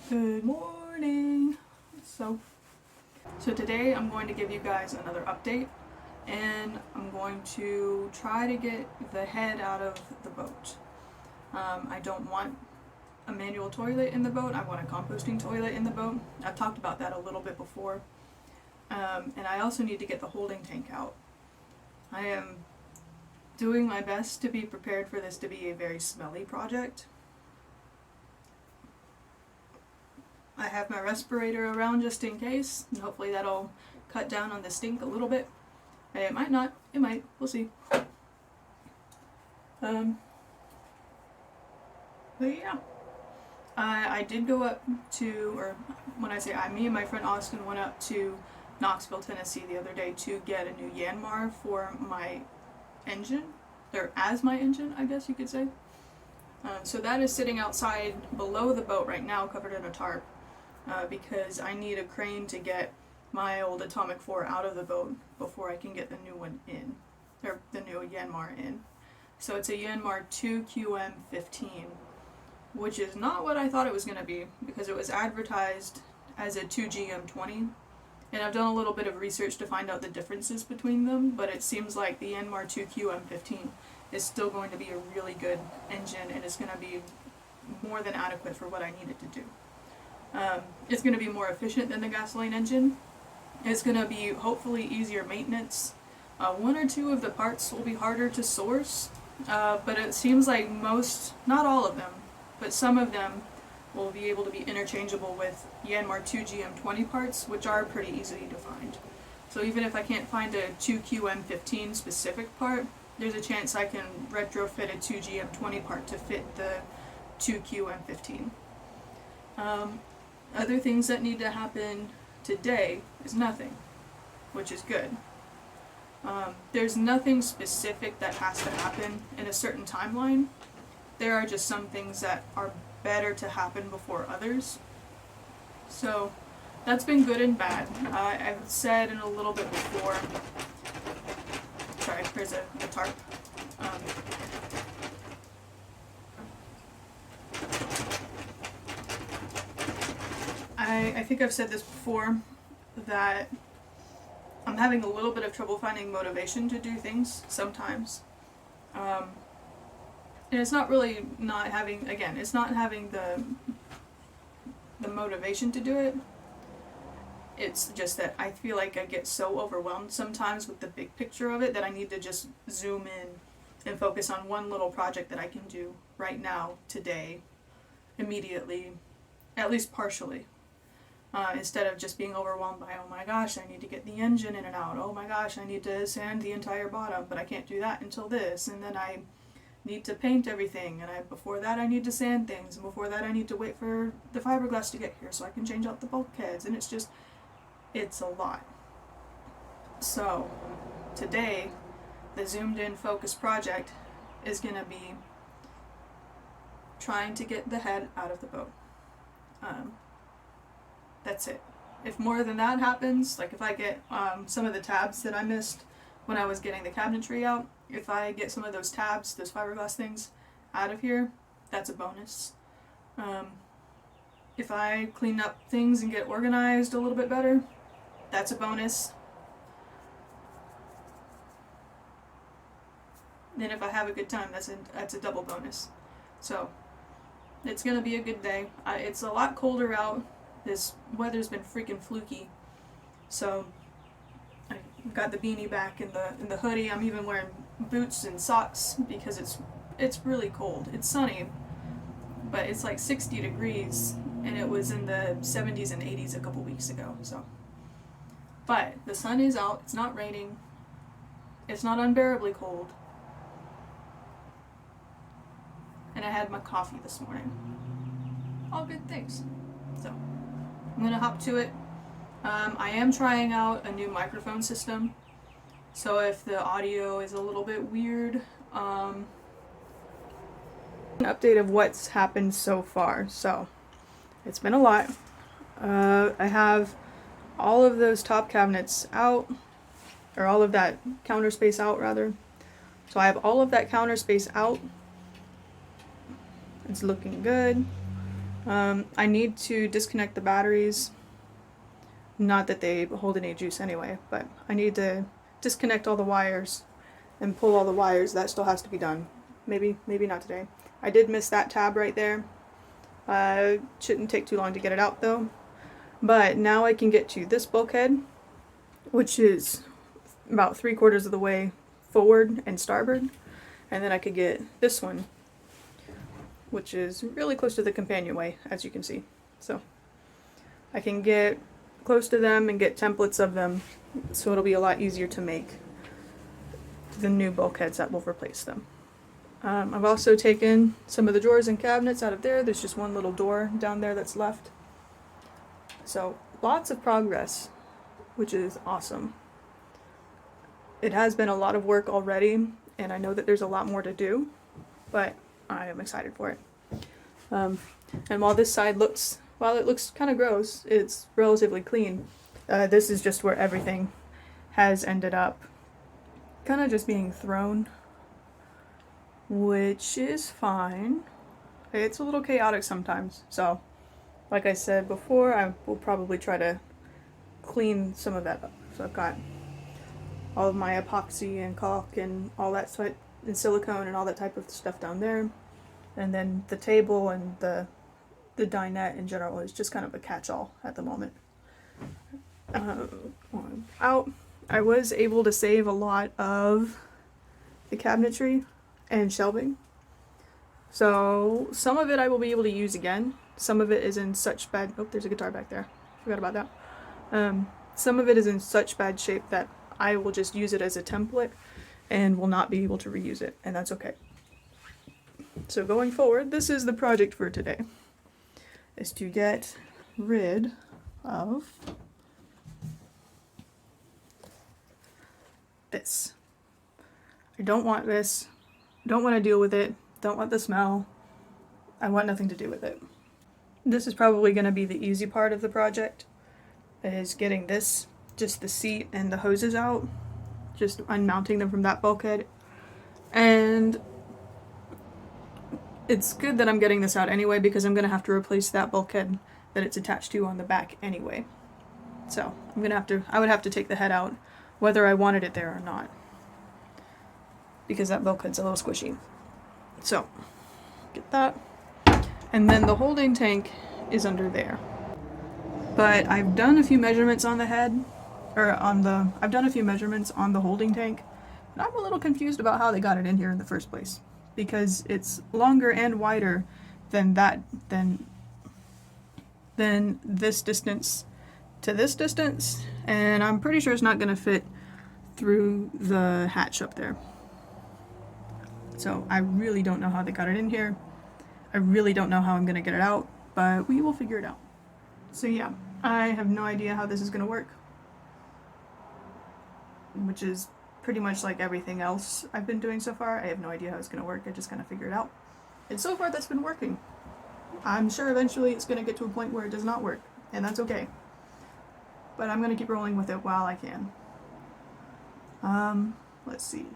Good morning. So today I'm going to give you guys another update, and I'm going to try to get the head out of the boat. I don't want a manual toilet in the boat. I want a composting toilet in the boat. I've talked about that a little bit before. And I also need to get the holding tank out. I am doing my best to be prepared for this to be a very smelly project. I have my respirator around just in case, and hopefully that'll cut down on the stink a little bit. It might not, it might, we'll see. But yeah, I did go up to, or when I say me and my friend Austin went up to Knoxville, Tennessee the other day to get a new Yanmar for my engine, or as my engine, I guess you could say. So that is sitting outside below the boat right now, covered in a tarp. Because I need a crane to get my old Atomic 4 out of the boat before I can get the new one in, or the new Yanmar in. So it's a Yanmar 2QM15, which is not what I thought it was going to be, because it was advertised as a 2GM20, and I've done a little bit of research to find out the differences between them, but it seems like the Yanmar 2QM15 is still going to be a really good engine, and it's going to be more than adequate for what I need it to do. It's going to be more efficient than the gasoline engine. It's going to be hopefully easier maintenance. One or two of the parts will be harder to source, but it seems like most, not all of them, but some of them will be able to be interchangeable with Yanmar 2GM20 parts, which are pretty easy to find. So even if I can't find a 2QM15 specific part, there's a chance I can retrofit a 2GM20 part to fit the 2QM15. Other things that need to happen today is nothing, which is good. There's nothing specific that has to happen in a certain timeline. There are just some things that are better to happen before others. So that's been good and bad. I've said in a little bit before, sorry, there's a tarp. I think I've said this before, that I'm having a little bit of trouble finding motivation to do things sometimes. And it's not really not having, again, it's not having the motivation to do it. It's just that I feel like I get so overwhelmed sometimes with the big picture of it that I need to just zoom in and focus on one little project that I can do right now, today, immediately, at least partially. Instead of just being overwhelmed by, oh my gosh, I need to get the engine in and out, oh my gosh, I need to sand the entire bottom, but I can't do that until this, and then I need to paint everything, and before that I need to sand things, and before that I need to wait for the fiberglass to get here so I can change out the bulkheads, and it's a lot. So today, the zoomed in focused project is going to be trying to get the head out of the boat. That's it. If more than that happens, like if I get some of the tabs that I missed when I was getting the cabinetry out, if I get some of those tabs, those fiberglass things, out of here, that's a bonus. If I clean up things and get organized a little bit better, that's a bonus. Then if I have a good time, that's a double bonus. So it's gonna be a good day. It's a lot colder out. This weather's been freaking fluky, so I got the beanie back and the hoodie. I'm even wearing boots and socks because it's really cold. It's sunny, but it's like 60 degrees, and it was in the 70s and 80s a couple weeks ago. So, but the sun is out. It's not raining. It's not unbearably cold, and I had my coffee this morning. All good things. So I'm going to hop to it. I am trying out a new microphone system, so if the audio is a little bit weird, an update of what's happened so far. So it's been a lot. I have all of those top cabinets out, or all of that counter space out rather. So I have all of that counter space out. It's looking good. I need to disconnect the batteries. Not that they hold any juice anyway, but I need to disconnect all the wires and pull all the wires. That still has to be done. Maybe not today. I did miss that tab right there. Shouldn't take too long to get it out though. But now I can get to this bulkhead, which is about 3/4 of the way forward and starboard. And then I could get this one, which is really close to the companionway, as you can see. So I can get close to them and get templates of them, so it'll be a lot easier to make the new bulkheads that will replace them. I've also taken some of the drawers and cabinets out of there. There's just one little door down there that's left. So lots of progress, which is awesome. It has been a lot of work already, and I know that there's a lot more to do, but I am excited for it. And while this side looks kind of gross, it's relatively clean. This is just where everything has ended up kind of just being thrown, which is fine. It's a little chaotic sometimes, so like I said before, I will probably try to clean some of that up. So I've got all of my epoxy and caulk and all that sweat and silicone and all that type of stuff down there, and then the table and the dinette in general is just kind of a catch-all at the moment. I was able to save a lot of the cabinetry and shelving, so some of it I will be able to use again. Some of it is in such bad, oh, there's a guitar back there, forgot about that. Some of it is in such bad shape that I will just use it as a template and will not be able to reuse it, and that's okay. So going forward, this is the project for today, is to get rid of this. I don't want this. Don't want to deal with it. Don't want the smell. I want nothing to do with it. This is probably going to be the easy part of the project, is getting this, just the seat and the hoses out, just unmounting them from that bulkhead. And it's good that I'm getting this out anyway, because I'm going to have to replace that bulkhead that it's attached to on the back anyway. So I would have to take the head out whether I wanted it there or not, because that bulkhead's a little squishy. So get that. And then the holding tank is under there. But I've done a few measurements on the head, I've done a few measurements on the holding tank, and I'm a little confused about how they got it in here in the first place, because it's longer and wider than this distance to this distance, and I'm pretty sure it's not going to fit through the hatch up there. So I really don't know how they got it in here. I really don't know how I'm going to get it out, but we will figure it out. So yeah, I have no idea how this is going to work, which is pretty much like everything else I've been doing so far. I have no idea how it's going to work. I just kind of figure it out. And so far that's been working. I'm sure eventually it's going to get to a point where it does not work, and that's okay. But I'm going to keep rolling with it while I can. Let's see.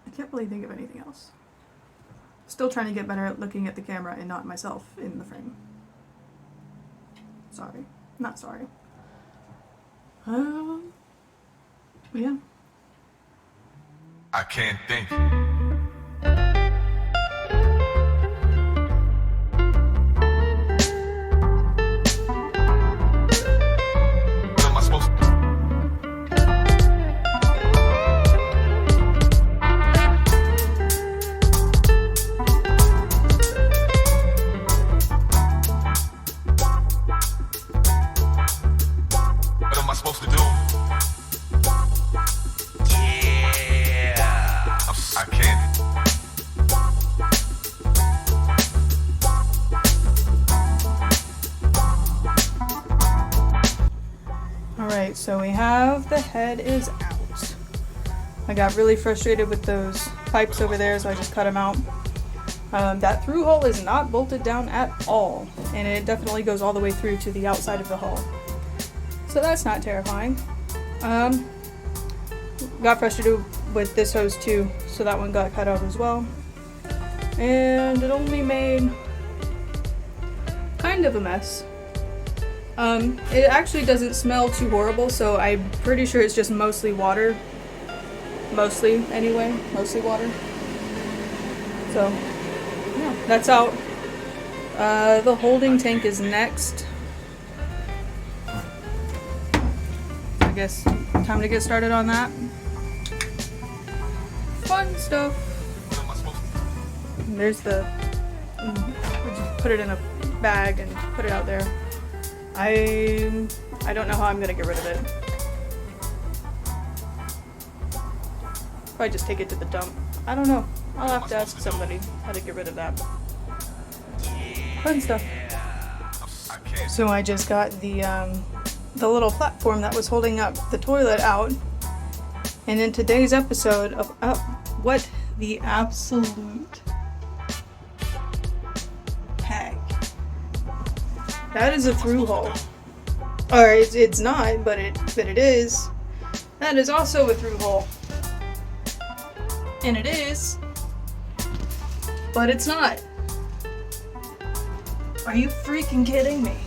I can't really think of anything else. Still trying to get better at looking at the camera and not myself in the frame. Sorry. Not sorry. Yeah. I can't think. So we have the head is out. I got really frustrated with those pipes over there, so I just cut them out. That through hole is not bolted down at all, and it definitely goes all the way through to the outside of the hull. So that's not terrifying. Got frustrated with this hose too, so that one got cut out as well. And it only made kind of a mess. It actually doesn't smell too horrible, so I'm pretty sure it's just mostly water. Mostly, anyway. Mostly water. So, yeah, that's out. The holding tank is next. I guess time to get started on that. Fun stuff. And there's the... we just put it in a bag and put it out there. I don't know how I'm gonna get rid of it. Probably just take it to the dump. I don't know. I'll have to ask somebody how to get rid of that. Fun stuff. So I just got the little platform that was holding up the toilet out. And in today's episode of what the absolute heck. That is a through hole. Or it's not, but it is. That is also a through hole. And it is, but it's not. Are you freaking kidding me?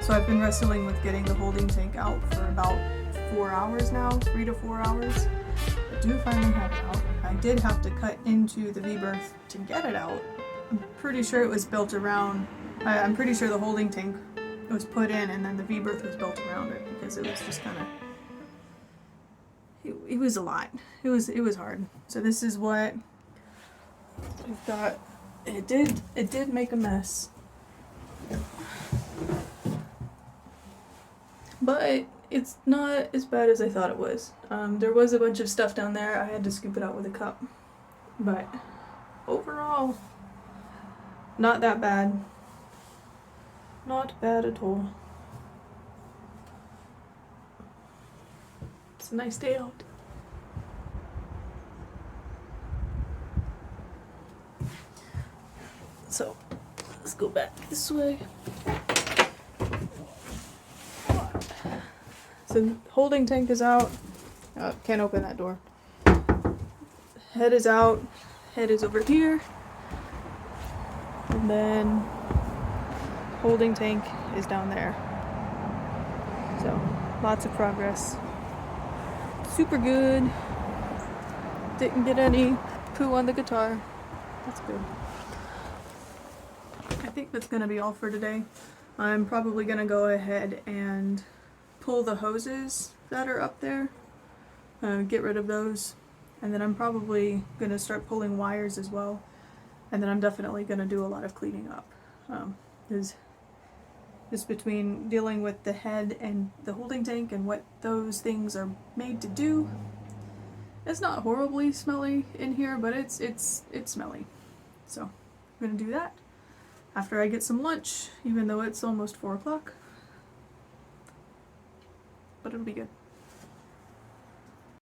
So I've been wrestling with getting the holding tank out for about 4 hours now, 3 to 4 hours. I do finally have it out. I did have to cut into the V-berth to get it out. I'm pretty sure it was built around, I'm pretty sure the holding tank was put in and then the V-berth was built around it because it was just kind of, it was a lot. It was hard. So this is what we've got. It did make a mess. But it's not as bad as I thought it was. There was a bunch of stuff down there. I had to scoop it out with a cup. But overall, not that bad. Not bad at all. It's a nice day out. So, let's go back this way. So, holding tank is out. Can't open that door. Head is out. Head is over here. And then, holding tank is down there. So, lots of progress. Super good. Didn't get any poo on the guitar. That's good. I think that's going to be all for today. I'm probably going to go ahead and pull the hoses that are up there. Get rid of those. And then I'm probably going to start pulling wires as well. And then I'm definitely going to do a lot of cleaning up. Because just between dealing with the head and the holding tank and what those things are made to do, it's not horribly smelly in here, but it's smelly. So I'm going to do that after I get some lunch, even though it's almost 4 o'clock. But it'll be good.